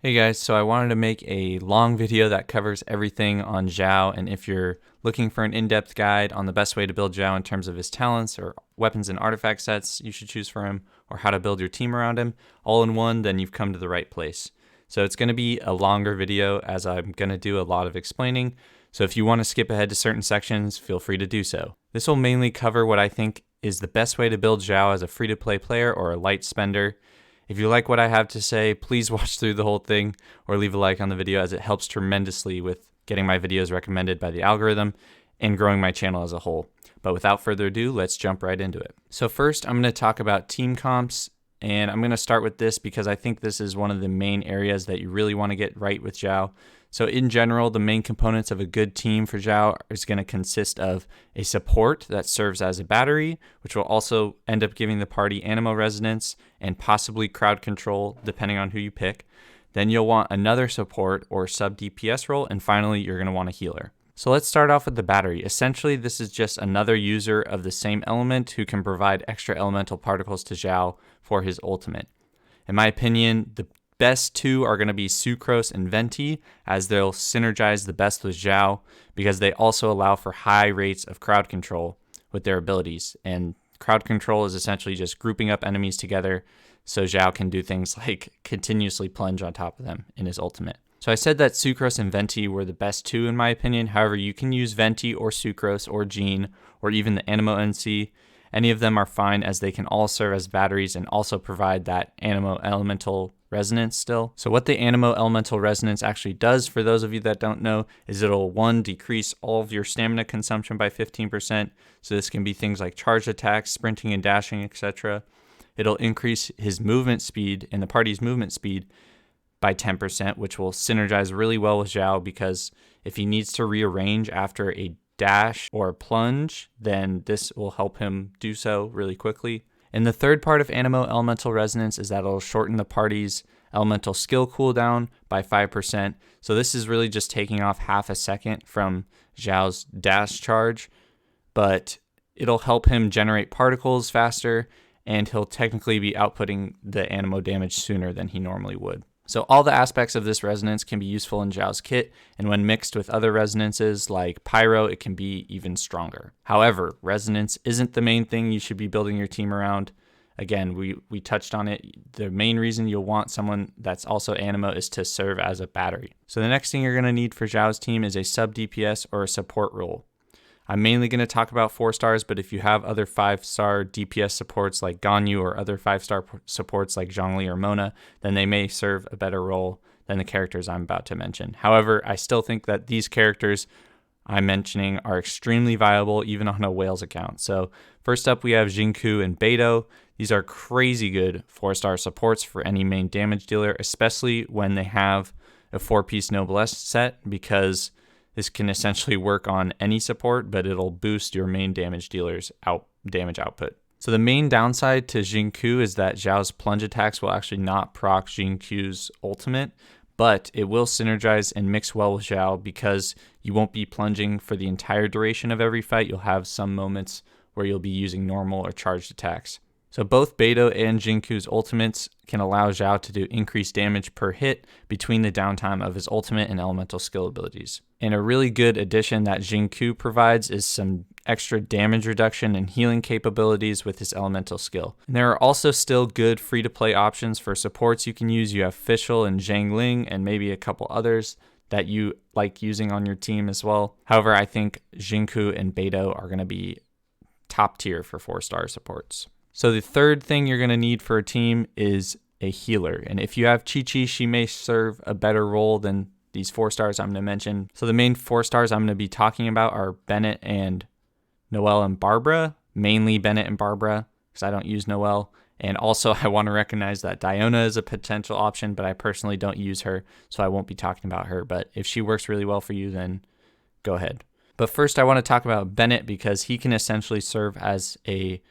Hey guys, so I wanted to make a long video that covers everything on Xiao, and if you're looking for an in-depth guide on the best way to build Xiao in terms of his talents or weapons and artifact sets you should choose for him, or how to build your team around him, all in one, then you've come to the right place. So it's going to be a longer video as I'm going to do a lot of explaining, so if you want to skip ahead to certain sections, feel free to do so. This will mainly cover what I think is the best way to build Xiao as a free-to-play player or a light spender. If you like what I have to say, please watch through the whole thing or leave a like on the video, as it helps tremendously with getting my videos recommended by the algorithm and growing my channel as a whole. But without further ado, let's jump right into it. So first, I'm going to talk about team comps, and I'm going to start with this because I think this is one of the main areas that you really want to get right with Xiao. So in general, the main components of a good team for Xiao is going to consist of a support that serves as a battery, which will also end up giving the party animo resonance and possibly crowd control, depending on who you pick. Then you'll want another support or sub DPS role, and finally, you're going to want a healer. So let's start off with the battery. Essentially, this is just another user of the same element who can provide extra elemental particles to Xiao for his ultimate. In my opinion, the best two are going to be Sucrose and Venti, as they'll synergize the best with Xiao because they also allow for high rates of crowd control with their abilities. And crowd control is essentially just grouping up enemies together so Xiao can do things like continuously plunge on top of them in his ultimate. So I said that Sucrose and Venti were the best two in my opinion. However, you can use Venti or Sucrose or Jean or even the Animo NC. Any of them are fine, as they can all serve as batteries and also provide that Animo elemental resonance still. So what the Animo elemental resonance actually does, for those of you that don't know, is it'll decrease all of your stamina consumption by 15%. So this can be things like charged attacks, sprinting and dashing, etc. It'll increase his movement speed and the party's movement speed by 10%, which will synergize really well with Xiao, because if he needs to rearrange after a dash or plunge, then this will help him do so really quickly. And the third part of Animo Elemental Resonance is that it'll shorten the party's elemental skill cooldown by 5%. So this is really just taking off half a second from Xiao's dash charge, but it'll help him generate particles faster, and he'll technically be outputting the Animo damage sooner than he normally would. So all the aspects of this resonance can be useful in Xiao's kit, and when mixed with other resonances like Pyro, it can be even stronger. However, resonance isn't the main thing you should be building your team around. Again, we touched on it. The main reason you'll want someone that's also Animo is to serve as a battery. So the next thing you're going to need for Xiao's team is a sub DPS or a support role. I'm mainly going to talk about 4 stars, but if you have other 5-star DPS supports like Ganyu or other 5-star supports like Zhongli or Mona, then they may serve a better role than the characters I'm about to mention. However, I still think that these characters I'm mentioning are extremely viable even on a Whales account. So first up, we have Jingku and Beidou. These are crazy good 4-star supports for any main damage dealer, especially when they have a 4-piece Noblesse set, because this can essentially work on any support, but it'll boost your main damage dealer's damage output. So the main downside to Jingku is that Xiao's plunge attacks will actually not proc Jingku's ultimate, but it will synergize and mix well with Xiao because you won't be plunging for the entire duration of every fight. You'll have some moments where you'll be using normal or charged attacks. So both Beidou and Jingku's ultimates can allow Xiao to do increased damage per hit between the downtime of his ultimate and elemental skill abilities. And a really good addition that Jingku provides is some extra damage reduction and healing capabilities with his elemental skill. And there are also still good free-to-play options for supports you can use. You have Fischl and Zhang Ling and maybe a couple others that you like using on your team as well. However, I think Jingku and Beidou are going to be top tier for 4-star supports. So the third thing you're going to need for a team is a healer. And if you have Chi-Chi, she may serve a better role than these 4 stars I'm going to mention. So the main 4 stars I'm going to be talking about are Bennett and Noelle and Barbara, mainly Bennett and Barbara, because I don't use Noelle. And also I want to recognize that Diona is a potential option, but I personally don't use her, so I won't be talking about her. But if she works really well for you, then go ahead. But first I want to talk about Bennett, because he can essentially serve as a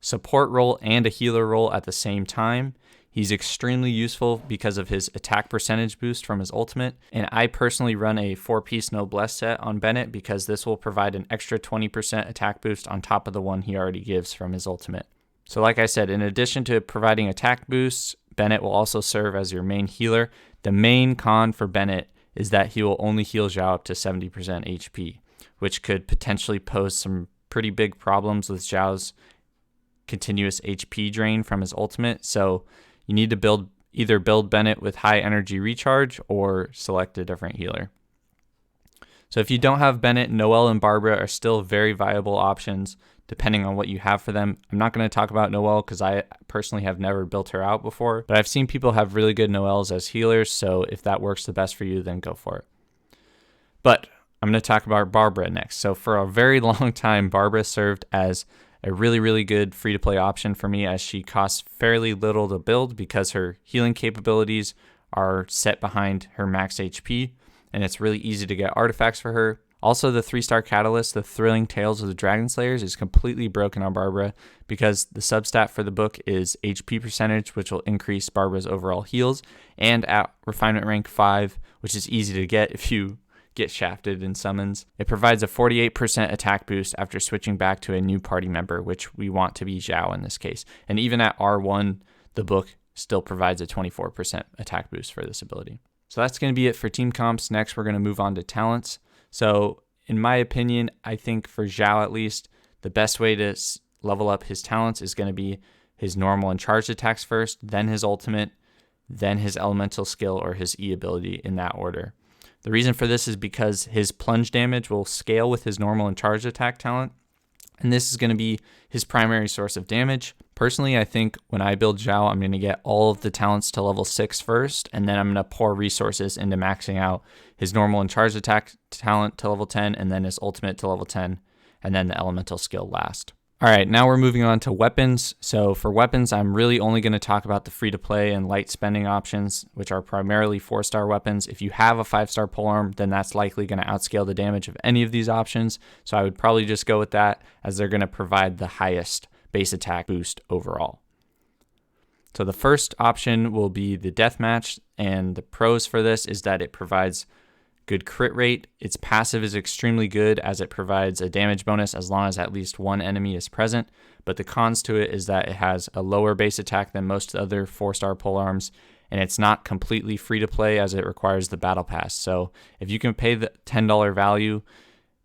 support role and a healer role at the same time. He's extremely useful because of his attack percentage boost from his ultimate, and I personally run a 4-piece Noblesse set on Bennett because this will provide an extra 20% attack boost on top of the one he already gives from his ultimate. So like I said, in addition to providing attack boosts, Bennett will also serve as your main healer. The main con for Bennett is that he will only heal Xiao up to 70% HP, which could potentially pose some pretty big problems with Xiao's continuous HP drain from his ultimate. So you need to either build Bennett with high energy recharge or select a different healer. So if you don't have Bennett, Noelle and Barbara are still very viable options depending on what you have for them. I'm not going to talk about Noelle because I personally have never built her out before, but I've seen people have really good Noelles as healers, so if that works the best for you, then go for it. But I'm going to talk about Barbara next. So for a very long time, Barbara served as a really, really good free-to-play option for me, as she costs fairly little to build because her healing capabilities are set behind her max HP, and it's really easy to get artifacts for her. Also, the 3-star catalyst, the Thrilling Tales of the Dragon Slayers, is completely broken on Barbara because the substat for the book is HP percentage, which will increase Barbara's overall heals, and at refinement rank 5, which is easy to get if you get shafted in summons, it provides a 48% attack boost after switching back to a new party member, which we want to be Xiao in this case. And even at R1, the book still provides a 24% attack boost for this ability. So that's going to be it for team comps. Next, we're going to move on to talents. So in my opinion, I think for Xiao at least, the best way to level up his talents is going to be his normal and charged attacks first, then his ultimate, then his elemental skill or his E ability in that order. The reason for this is because his plunge damage will scale with his normal and charged attack talent, and this is going to be his primary source of damage. Personally, I think when I build Xiao, I'm going to get all of the talents to level 6 first, and then I'm going to pour resources into maxing out his normal and charged attack talent to level 10, and then his ultimate to level 10, and then the elemental skill last. All right, now we're moving on to weapons. So for weapons, I'm really only going to talk about the free-to-play and light spending options, which are primarily 4-star weapons. If you have a 5-star polearm, then that's likely going to outscale the damage of any of these options. So I would probably just go with that, as they're going to provide the highest base attack boost overall. So the first option will be the deathmatch, and the pros for this is that it provides good crit rate. Its passive is extremely good as it provides a damage bonus as long as at least one enemy is present, but the cons to it is that it has a lower base attack than most other 4-star polearms, and it's not completely free to play as it requires the battle pass. So if you can pay the $10 value,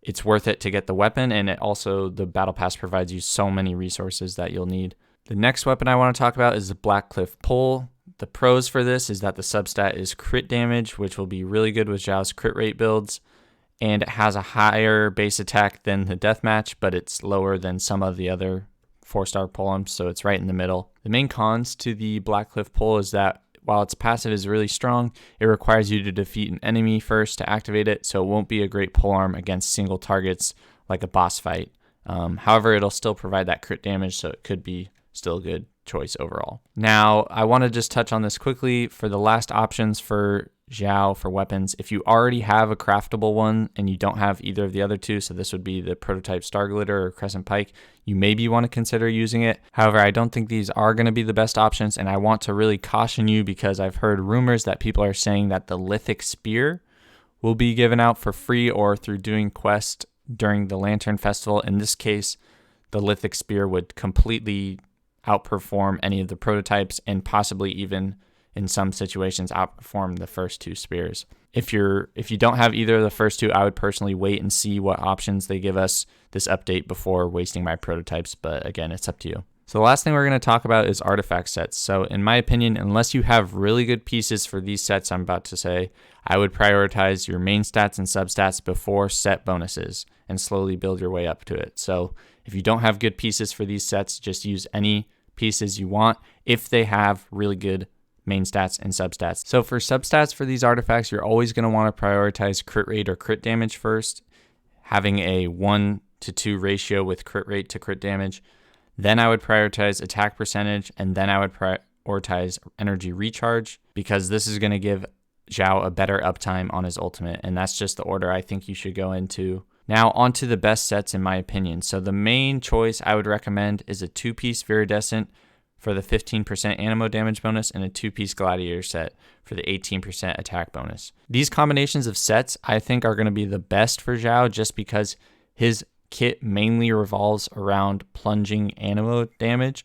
it's worth it to get the weapon, and the battle pass provides you so many resources that you'll need. The next weapon I want to talk about is the Blackcliff Pole. The pros for this is that the substat is crit damage, which will be really good with Xiao's crit rate builds, and it has a higher base attack than the deathmatch, but it's lower than some of the other 4-star polearms, so it's right in the middle. The main cons to the Blackcliff Pole is that while its passive is really strong, it requires you to defeat an enemy first to activate it, so it won't be a great polearm against single targets like a boss fight. However, it'll still provide that crit damage, so it could be still a good choice overall. Now, I want to just touch on this quickly for the last options for Xiao for weapons. If you already have a craftable one and you don't have either of the other two, so this would be the prototype Star Glitter or Crescent Pike, you maybe want to consider using it. However, I don't think these are going to be the best options, and I want to really caution you because I've heard rumors that people are saying that the Lithic Spear will be given out for free or through doing quest during the Lantern Festival. In this case, the Lithic Spear would completely outperform any of the prototypes and possibly even in some situations outperform the first two spears. If you don't have either of the first two, I would personally wait and see what options they give us this update before wasting my prototypes, but again, it's up to you. So the last thing we're going to talk about is artifact sets. So in my opinion, unless you have really good pieces for these sets I'm about to say, I would prioritize your main stats and substats before set bonuses and slowly build your way up to it. So if you don't have good pieces for these sets, just use any pieces you want if they have really good main stats and substats. So for substats for these artifacts, you're always going to want to prioritize crit rate or crit damage first, having a 1-to-2 ratio with crit rate to crit damage. Then I would prioritize attack percentage, and then I would prioritize energy recharge, because this is going to give Xiao a better uptime on his ultimate, and that's just the order I think you should go into. Now onto the best sets in my opinion. So the main choice I would recommend is a 2-piece Viridescent for the 15% Animo damage bonus and a 2-piece Gladiator set for the 18% attack bonus. These combinations of sets I think are going to be the best for Xiao just because his kit mainly revolves around plunging Animo damage.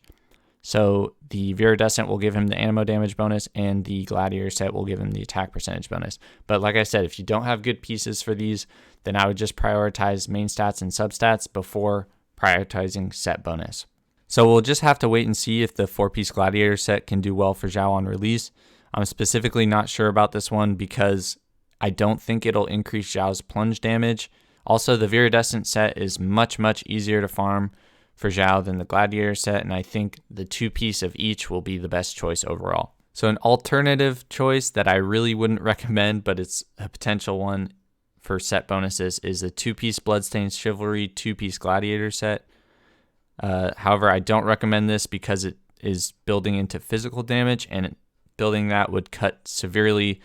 So the Viridescent will give him the ammo damage bonus, and the Gladiator set will give him the attack percentage bonus. But like I said, if you don't have good pieces for these, then I would just prioritize main stats and substats before prioritizing set bonus. So we'll just have to wait and see if the 4-piece Gladiator set can do well for Xiao on release. I'm specifically not sure about this one because I don't think it'll increase Xiao's plunge damage. Also, the Viridescent set is much easier to farm for Xiao than the Gladiator set, and I think the 2-piece of each will be the best choice overall. So an alternative choice that I really wouldn't recommend, but it's a potential one for set bonuses, is a 2-piece Bloodstained Chivalry 2-piece Gladiator set. However, I don't recommend this because it is building into physical damage, and building that would cut severely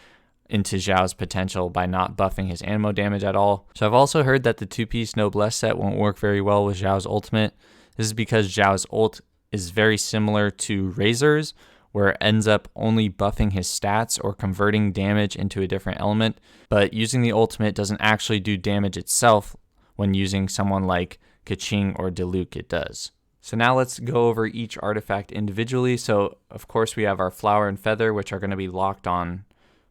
into Xiao's potential by not buffing his ammo damage at all. So I've also heard that the 2-piece Noblesse set won't work very well with Xiao's ultimate. This is because Xiao's ult is very similar to Razor's, where it ends up only buffing his stats or converting damage into a different element, but using the ultimate doesn't actually do damage itself when using someone like Keqing or Diluc it does. So now let's go over each artifact individually. So of course we have our Flower and Feather, which are going to be locked on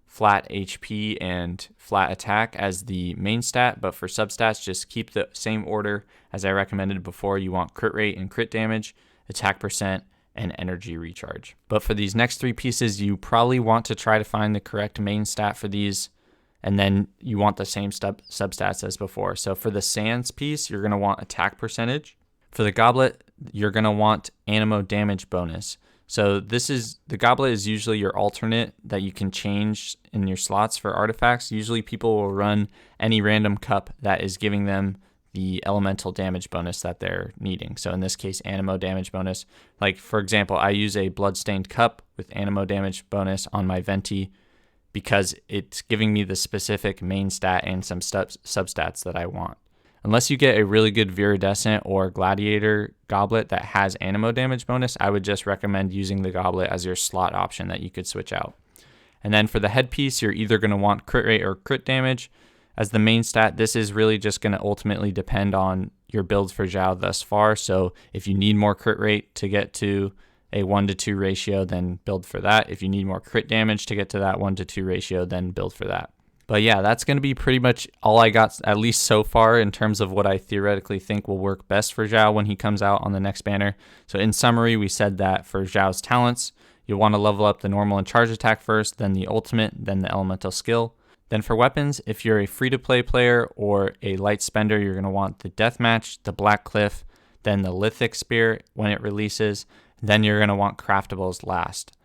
flat HP and flat attack as the main stat, but for substats, just keep the same order as I recommended before. You want crit rate and crit damage, attack percent, and energy recharge. But for these next 3 pieces, you probably want to try to find the correct main stat for these, and then you want the same substats as before. So for the Sands piece, you're going to want attack percentage. For the Goblet, you're going to want Anemo damage bonus. So the Goblet is usually your alternate that you can change in your slots for artifacts. Usually people will run any random cup that is giving them the elemental damage bonus that they're needing. So in this case, Anemo damage bonus. Like for example, I use a Bloodstained cup with Anemo damage bonus on my Venti because it's giving me the specific main stat and some substats that I want. Unless you get a really good Viridescent or Gladiator Goblet that has Anemo damage bonus, I would just recommend using the Goblet as your slot option that you could switch out. And then for the headpiece, you're either going to want crit rate or crit damage as the main stat. This is really just going to ultimately depend on your builds for Xiao thus far. So if you need more crit rate to get to a 1-to-2 ratio, then build for that. If you need more crit damage to get to that 1-to-2 ratio, then build for that. But yeah, that's going to be pretty much all I got, at least so far, in terms of what I theoretically think will work best for Xiao when he comes out on the next banner. So in summary, we said that for Xiao's talents, you'll want to level up the normal and charge attack first, then the ultimate, then the elemental skill. Then for weapons, if you're a free-to-play player or a light spender, you're going to want the Deathmatch, the Black Cliff, then the Lithic Spear when it releases. Then you're going to want craftables last.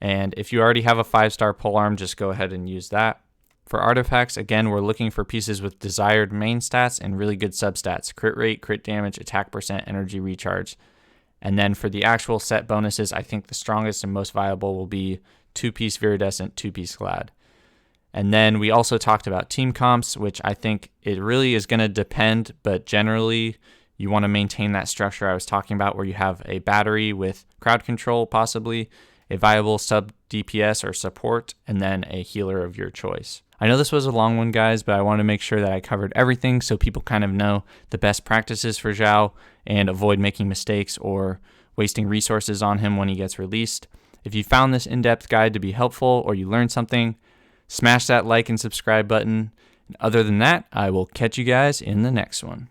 And if you already have a 5-star polearm, just go ahead and use that. For artifacts, again, we're looking for pieces with desired main stats and really good substats: crit rate, crit damage, attack percent, energy recharge. And then for the actual set bonuses, I think the strongest and most viable will be 2-piece Viridescent, 2-piece Glad. And then we also talked about team comps, which I think it really is going to depend, but generally you want to maintain that structure I was talking about where you have a battery with crowd control, possibly a viable sub DPS or support, and then a healer of your choice. I know this was a long one, guys, but I want to make sure that I covered everything so people kind of know the best practices for Xiao and avoid making mistakes or wasting resources on him when he gets released. If you found this in-depth guide to be helpful or you learned something, smash that like and subscribe button. And other than that, I will catch you guys in the next one.